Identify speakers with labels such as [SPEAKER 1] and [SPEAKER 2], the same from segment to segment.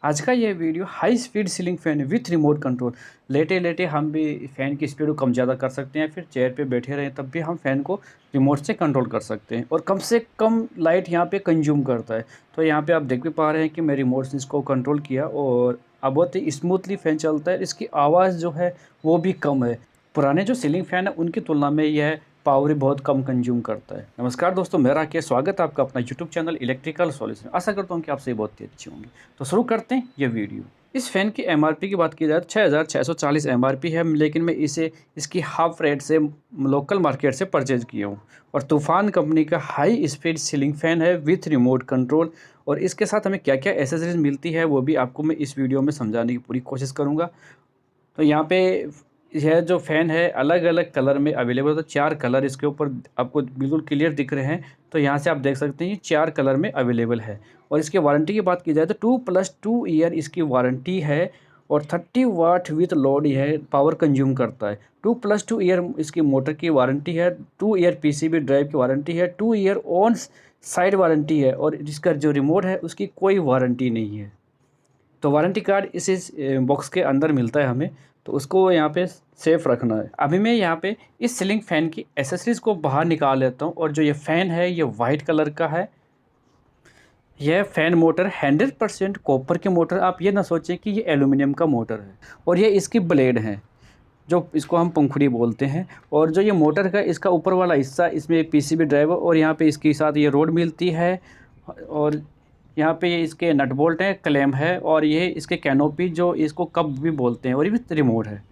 [SPEAKER 1] आज का ये video high speed ceiling fan with remote control. लेटे लेटे हम भी फैन की स्पीड को कम ज़्यादा कर सकते हैं, फिर चेयर पे बैठे रहें तब भी हम फैन को रिमोट से कंट्रोल कर सकते हैं और कम से कम लाइट यहाँ पे कंज्यूम करता है। तो यहाँ पे आप देख भी पा रहे हैं कि मैं रिमोट से इसको कंट्रोल किया और अब बहुत ही स्मूथली फ़ैन चलता है। इसकी आवाज़ जो है वो भी कम है। पुराने जो सीलिंग फ़ैन है उनकी तुलना में यह पावर ही बहुत कम कंज्यूम करता है। नमस्कार दोस्तों, मेरा राकेश, स्वागत है आपका अपना यूट्यूब चैनल इलेक्ट्रिकल सॉल्यूशन। आशा करता हूँ कि आप सभी बहुत ही अच्छी होंगी। तो शुरू करते हैं ये वीडियो। इस फ़ैन की एमआरपी की बात की जाए तो 6640 एमआरपी है, लेकिन मैं इसे इसकी हाफ रेट से लोकल मार्केट से परचेज किया हूँ। और तूफ़ान कंपनी का हाई स्पीड सीलिंग फ़ैन है विथ रिमोट कंट्रोल। और इसके साथ हमें क्या क्या एसेसरीज मिलती है वो भी आपको मैं इस वीडियो में समझाने की पूरी कोशिश करूँगा। तो यहाँ पे यह जो फ़ैन है अलग-अलग कलर में अवेलेबल है, तो 4 कलर इसके ऊपर आपको बिल्कुल क्लियर दिख रहे हैं। तो यहाँ से आप देख सकते हैं ये 4 कलर में अवेलेबल है। और इसकी वारंटी की बात की जाए तो 2+2 ईयर इसकी वारंटी है और 30 वाट विथ लोड यह पावर कंज्यूम करता है। 2+2 ईयर इसकी मोटर की वारंटी है, 2 ईयर पीसीबी ड्राइव की वारंटी है, 2 ईयर ऑन साइड वारंटी है और इसका जो रिमोट है उसकी कोई वारंटी नहीं है। तो वारंटी कार्ड इस बॉक्स के अंदर मिलता है हमें, तो उसको यहाँ पे सेफ रखना है। अभी मैं यहाँ पे इस सीलिंग फ़ैन की एसेसरीज़ को बाहर निकाल लेता हूँ। और जो ये फ़ैन है ये वाइट कलर का है। यह फ़ैन मोटर 100% कॉपर की मोटर, आप ये ना सोचें कि ये एल्यूमिनियम का मोटर है। और ये इसकी ब्लेड हैं जो इसको हम पंखुड़ी बोलते हैं। और जो ये मोटर का इसका ऊपर वाला हिस्सा, इसमें पीसीबी ड्राइवर और यहाँ पे इसके साथ ये रोड मिलती है। और यहाँ पे ये इसके नट बोल्ट हैं, क्लैम है और ये इसके कैनोपी जो इसको कप भी बोलते हैं और ये भी रिमोट है।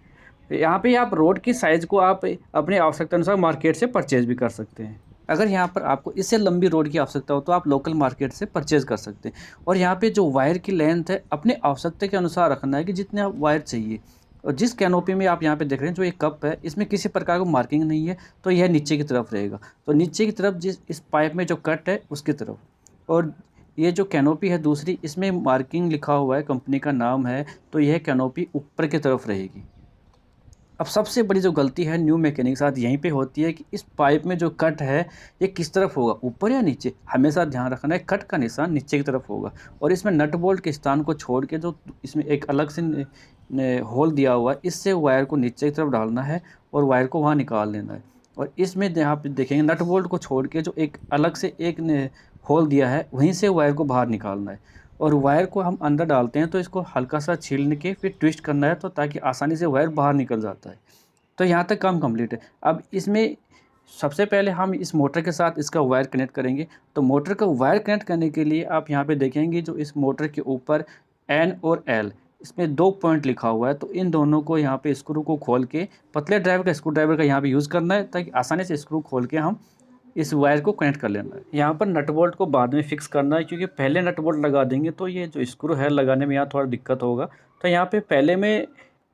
[SPEAKER 1] यहाँ पे आप रोड की साइज़ को आप अपने आवश्यकता अनुसार मार्केट से परचेज़ भी कर सकते हैं। अगर यहाँ पर आपको इससे लंबी रोड की आवश्यकता हो तो आप लोकल मार्केट से परचेज़ कर सकते हैं। और यहाँ पे जो वायर की लेंथ है अपने आवश्यकता के अनुसार रखना है कि जितने आप वायर चाहिए। और जिस कैनोपी में आप यहाँ पे देख रहे हैं जो एक कप है, इसमें किसी प्रकार का मार्किंग नहीं है, तो यह नीचे की तरफ रहेगा। तो नीचे की तरफ जिस इस पाइप में जो कट है उसकी तरफ। और ये जो कैनोपी है दूसरी, इसमें मार्किंग लिखा हुआ है, कंपनी का नाम है, तो यह कैनोपी ऊपर की तरफ रहेगी। अब सबसे बड़ी जो गलती है न्यू मैकेनिक के साथ यहीं पे होती है कि इस पाइप में जो कट है ये किस तरफ होगा, ऊपर या नीचे। हमेशा ध्यान रखना है कट का निशान नीचे की तरफ होगा। और इसमें नट बोल्ट के स्थान को छोड़ के जो इसमें एक अलग से होल दिया हुआ है, इससे वायर को नीचे की तरफ डालना है और वायर को वहाँ निकाल लेना है। और इसमें यहाँ पे देखेंगे नट बोल्ट को छोड़ के जो एक अलग से एक होल दिया है, वहीं से वायर को बाहर निकालना है। और वायर को हम अंदर डालते हैं तो इसको हल्का सा छील के फिर ट्विस्ट करना है, तो ताकि आसानी से वायर बाहर निकल जाता है। तो यहाँ तक काम कंप्लीट है। अब इसमें सबसे पहले हम इस मोटर के साथ इसका वायर कनेक्ट करेंगे। तो मोटर का वायर कनेक्ट करने के लिए आप यहाँ पे देखेंगे जो इस मोटर के ऊपर एन और एल, इसमें 2 पॉइंट लिखा हुआ है। तो इन दोनों को यहाँ पे स्क्रू को खोल के पतले ड्राइवर का स्क्रू ड्राइवर का यहाँ पे यूज़ करना है, ताकि आसानी से स्क्रू खोल के हम इस वायर को कनेक्ट कर लेना है। यहाँ पर नट बोल्ट को बाद में फिक्स करना है, क्योंकि पहले नट बोल्ट लगा देंगे तो ये जो स्क्रू है लगाने में यहाँ थोड़ा दिक्कत होगा। तो यहाँ पे पहले मैं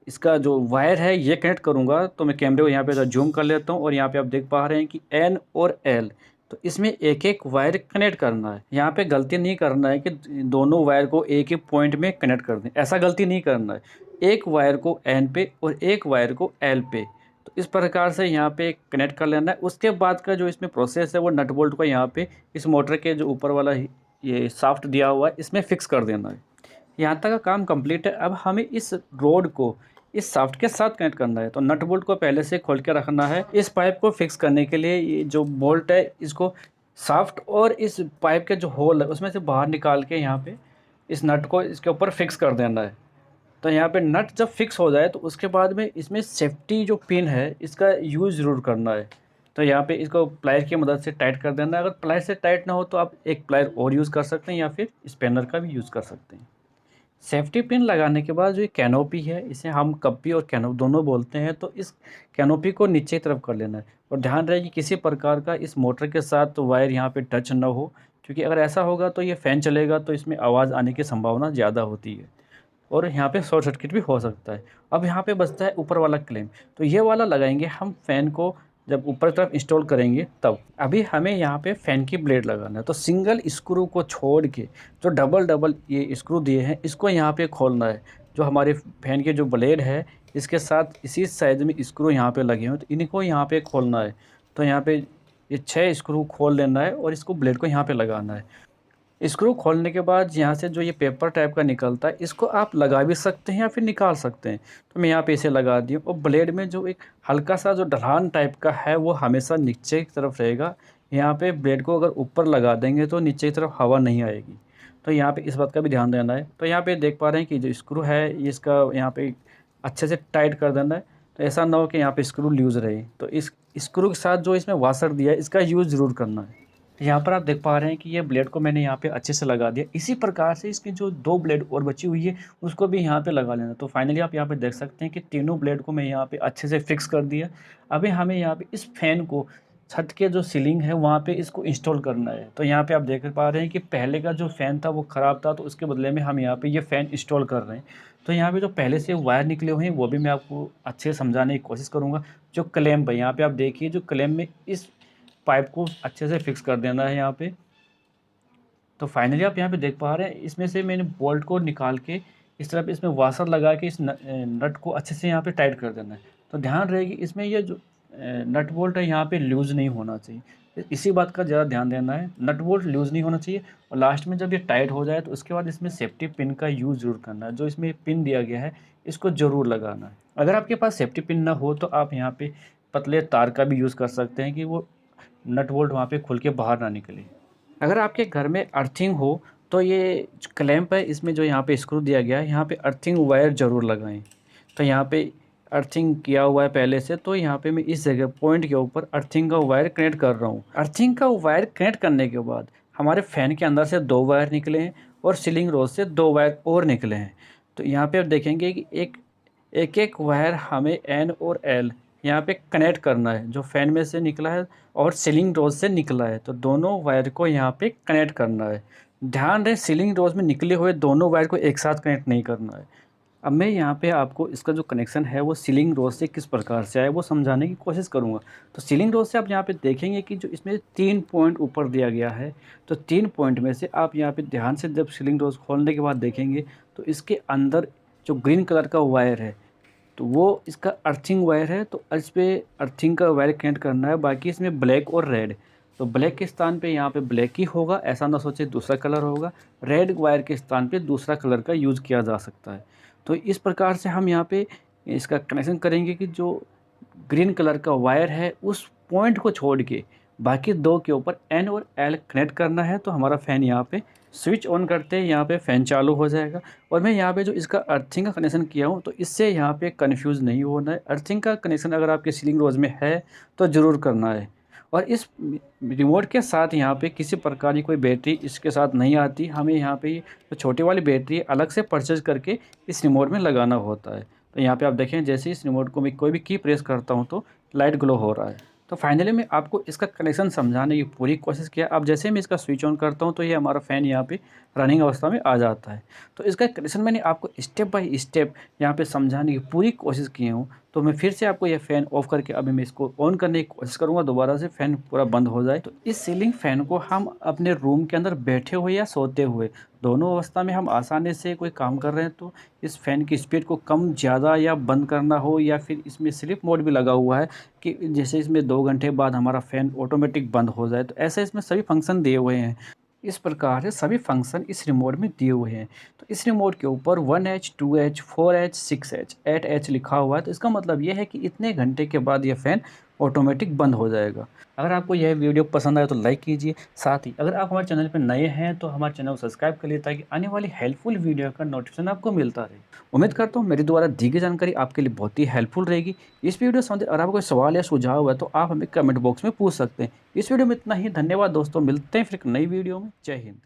[SPEAKER 1] इसका जो वायर है ये कनेक्ट करूँगा। तो मैं कैमरे को यहाँ पे जूम कर लेता हूँ और यहाँ पे आप देख पा रहे हैं कि एन और एल, तो इसमें एक एक वायर कनेक्ट करना है। यहाँ पे गलती नहीं करना है कि दोनों वायर को एक ही पॉइंट में कनेक्ट कर दें, ऐसा गलती नहीं करना है। एक वायर को एन पे और एक वायर को एल पे, तो इस प्रकार से यहाँ पे कनेक्ट कर लेना है। उसके बाद का जो इसमें प्रोसेस है वो नट बोल्ट को यहाँ पे इस मोटर के जो ऊपर वाला ये शाफ्ट दिया हुआ है इसमें फिक्स कर देना है। यहाँ तक का काम कंप्लीट है। अब हमें इस रोड को इस शाफ्ट के साथ कनेक्ट करना है। तो नट बोल्ट को पहले से खोल के रखना है। इस पाइप को फिक्स करने के लिए ये जो बोल्ट है इसको शाफ्ट और इस पाइप के जो होल है उसमें से बाहर निकाल के यहाँ पे इस नट को इसके ऊपर फिक्स कर देना है। तो यहाँ पे नट जब फिक्स हो जाए तो उसके बाद में इसमें सेफ्टी जो पिन है इसका यूज़ ज़रूर करना है। तो यहाँ पे इसको प्लायर की मदद से टाइट कर देना है। अगर प्लायर से टाइट ना हो तो आप एक प्लायर और यूज़ कर सकते हैं या फिर स्पैनर का भी यूज़ कर सकते हैं। सेफ्टी पिन लगाने के बाद जो ये कैनोपी है, इसे हम कप्पी और कैनोपी दोनों बोलते हैं, तो इस कैनोपी को नीचे की तरफ कर लेना है। और ध्यान रहे कि किसी प्रकार का इस मोटर के साथ तो वायर यहाँ पे टच ना हो, क्योंकि अगर ऐसा होगा तो ये फ़ैन चलेगा तो इसमें आवाज़ आने की संभावना ज़्यादा होती है और यहाँ पे शॉर्ट सर्किट भी हो सकता है। अब यहाँ पे बचता है ऊपर वाला क्लैंप, तो ये वाला लगाएंगे हम फ़ैन को जब ऊपर तरफ इंस्टॉल करेंगे तब। अभी हमें यहाँ पे फ़ैन की ब्लेड लगाना है। तो सिंगल स्क्रू को छोड़ के जो डबल डबल ये स्क्रू दिए हैं इसको यहाँ पे खोलना है। जो हमारे फ़ैन के जो ब्लेड है इसके साथ इसी साइज में स्क्रू यहाँ पे लगे हुए हैं, तो इनको यहाँ पे खोलना है। तो यहाँ पे ये 6 स्क्रू खोल लेना है और इसको ब्लेड को यहाँ पे लगाना है। स्क्रू खोलने के बाद यहाँ से जो ये पेपर टाइप का निकलता है, इसको आप लगा भी सकते हैं या फिर निकाल सकते हैं। तो मैं यहाँ पे इसे लगा दी हूँ, और ब्लेड में जो एक हल्का सा जो ढलान टाइप का है वो हमेशा नीचे की तरफ रहेगा। यहाँ पे ब्लेड को अगर ऊपर लगा देंगे तो नीचे की तरफ हवा नहीं आएगी, तो यहाँ पे इस बात का भी ध्यान देना है। तो यहाँ पे देख पा रहे हैं कि जो स्क्रू है ये इसका यहाँ पे अच्छे से टाइट कर देना है, तो ऐसा ना हो कि यहाँ पे स्क्रू लूज़ रहे। तो इस स्क्रू के साथ जो इसमें वाशर दिया है इसका यूज़ ज़रूर करना है। यहाँ पर आप देख पा रहे हैं कि ये ब्लेड को मैंने यहाँ पे अच्छे से लगा दिया। इसी प्रकार से इसकी जो 2 ब्लेड और बची हुई है उसको भी यहाँ पे लगा लेना। तो फाइनली आप यहाँ पे देख सकते हैं कि तीनों ब्लेड को मैं यहाँ पे अच्छे से फिक्स कर दिया। अभी हमें यहाँ पे इस फैन को छत के जो सीलिंग है वहाँ पे इसको इंस्टॉल करना है। तो यहाँ पे आप देख पा रहे हैं कि पहले का जो फ़ैन था वो ख़राब था, तो उसके बदले में हम यहाँ पे ये फ़ैन इंस्टॉल कर रहे हैं। तो यहाँ पे जो पहले से वायर निकले हुए हैं वो भी मैं आपको अच्छे से समझाने की कोशिश करूँगा। जो क्लैंप है यहाँ पे आप देखिए, जो क्लैंप में इस पाइप को अच्छे से फिक्स कर देना है यहाँ पे। तो फाइनली आप यहाँ पे देख पा रहे हैं इसमें से मैंने बोल्ट को निकाल के इस तरफ इसमें वाशर लगा के इस नट को अच्छे से यहाँ पे टाइट कर देना है। तो ध्यान रहेगी इसमें ये जो नट बोल्ट है यहाँ पे लूज़ नहीं होना चाहिए, इसी बात का ज़्यादा ध्यान देना है। नट बोल्ट लूज़ नहीं होना चाहिए, और लास्ट में जब ये टाइट हो जाए तो उसके बाद इसमें सेफ्टी पिन का यूज़ ज़रूर करना है। जो इसमें पिन दिया गया है इसको ज़रूर लगाना है। अगर आपके पास सेफ्टी पिन ना हो तो आप यहाँ पे पतले तार का भी यूज़ कर सकते हैं कि वो नट बोल्ट वहाँ पे खुल के बाहर ना निकले। अगर आपके घर में अर्थिंग हो तो ये क्लैंप है इसमें जो यहाँ पे स्क्रू दिया गया है यहाँ पे अर्थिंग वायर ज़रूर लगाएं। तो यहाँ पे अर्थिंग किया हुआ है पहले से, तो यहाँ पे मैं इस जगह पॉइंट के ऊपर अर्थिंग का वायर कनेक्ट कर रहा हूँ। अर्थिंग का वायर कनेक्ट करने के बाद हमारे फ़ैन के अंदर से 2 वायर निकले हैं और सीलिंग रोड से 2 वायर और निकले हैं। तो यहाँ पे आप देखेंगे कि एक वायर हमें एन और एल यहाँ पे कनेक्ट करना है, जो फ़ैन में से निकला है और सीलिंग रोज से निकला है, तो दोनों वायर को यहाँ पे कनेक्ट करना है। ध्यान रहे सीलिंग रोज में निकले हुए दोनों वायर को एक साथ कनेक्ट नहीं करना है। अब मैं यहाँ पे आपको इसका जो कनेक्शन है वो सीलिंग रोज से किस प्रकार से आए वो समझाने की कोशिश करूँगा। तो सीलिंग रोज से आप यहाँ पे देखेंगे कि जो इसमें 3 पॉइंट ऊपर दिया गया है, तो 3 पॉइंट में से आप यहाँ पे ध्यान से जब सीलिंग रोज खोलने के बाद देखेंगे तो इसके अंदर जो ग्रीन कलर का वायर है तो वो इसका अर्थिंग वायर है। तो इस पे अर्थिंग का वायर कनेक्ट करना है। बाकी इसमें ब्लैक और रेड, तो ब्लैक के स्थान पे यहाँ पे ब्लैक ही होगा, ऐसा ना सोचे दूसरा कलर होगा। रेड वायर के स्थान पे दूसरा कलर का यूज़ किया जा सकता है। तो इस प्रकार से हम यहाँ पे इसका कनेक्शन करेंगे कि जो ग्रीन कलर का वायर है उस पॉइंट को छोड़ के बाकी 2 के ऊपर एन और एल कनेक्ट करना है। तो हमारा फ़ैन यहाँ पे स्विच ऑन करते हैं यहाँ पे फ़ैन चालू हो जाएगा। और मैं यहाँ पे जो इसका अर्थिंग का कनेक्शन किया हूँ तो इससे यहाँ पे कंफ्यूज नहीं होना है। अर्थिंग का कनेक्शन अगर आपके सीलिंग रोज में है तो ज़रूर करना है। और इस रिमोट के साथ यहाँ पे किसी प्रकार की कोई बैटरी इसके साथ नहीं आती। हमें यहाँ पे जो छोटी वाली बैटरी अलग से परचेज करके इस रिमोट में लगाना होता है। तो यहाँ पे आप देखें जैसे इस रिमोट को मैं कोई भी की प्रेस करता हूँ तो लाइट ग्लो हो रहा है। तो फाइनली मैं आपको इसका कनेक्शन समझाने की पूरी कोशिश किया। अब जैसे मैं इसका स्विच ऑन करता हूँ तो ये हमारा फ़ैन यहाँ पे रनिंग अवस्था में आ जाता है। तो इसका कनेक्शन मैंने आपको स्टेप बाय स्टेप यहाँ पे समझाने की पूरी कोशिश की हूँ। तो मैं फिर से आपको यह फ़ैन ऑफ करके अभी मैं इसको ऑन करने की कोशिश करूँगा दोबारा से, फ़ैन पूरा बंद हो जाए। तो इस सीलिंग फ़ैन को हम अपने रूम के अंदर बैठे हुए या सोते हुए दोनों अवस्था में हम आसानी से कोई काम कर रहे हैं तो इस फ़ैन की स्पीड को कम ज़्यादा या बंद करना हो, या फिर इसमें स्लीप मोड भी लगा हुआ है कि जैसे इसमें 2 घंटे बाद हमारा फ़ैन ऑटोमेटिक बंद हो जाए, तो ऐसे इसमें सभी फंक्शन दिए हुए हैं। इस प्रकार से सभी फंक्शन इस रिमोट में दिए हुए हैं। तो इस रिमोट के ऊपर 1H 2H 4H 6H 8H लिखा हुआ है। तो इसका मतलब यह है कि इतने घंटे के बाद यह फ़ैन ऑटोमेटिक बंद हो जाएगा। अगर आपको यह वीडियो पसंद आए तो लाइक कीजिए। साथ ही अगर आप हमारे चैनल पर नए हैं तो हमारे चैनल को सब्सक्राइब कर लिए ताकि आने वाली हेल्पफुल वीडियो का नोटिफिकेशन आपको मिलता रहे। उम्मीद करता हूँ मेरे द्वारा दी गई जानकारी आपके लिए बहुत ही हेल्पफुल रहेगी। इस वीडियो से अगर आपको कोई सवाल या सुझाव है तो आप हमें कमेंट बॉक्स में पूछ सकते हैं। इस वीडियो में इतना ही। धन्यवाद दोस्तों, मिलते हैं फिर एक नई वीडियो में। जय हिंद।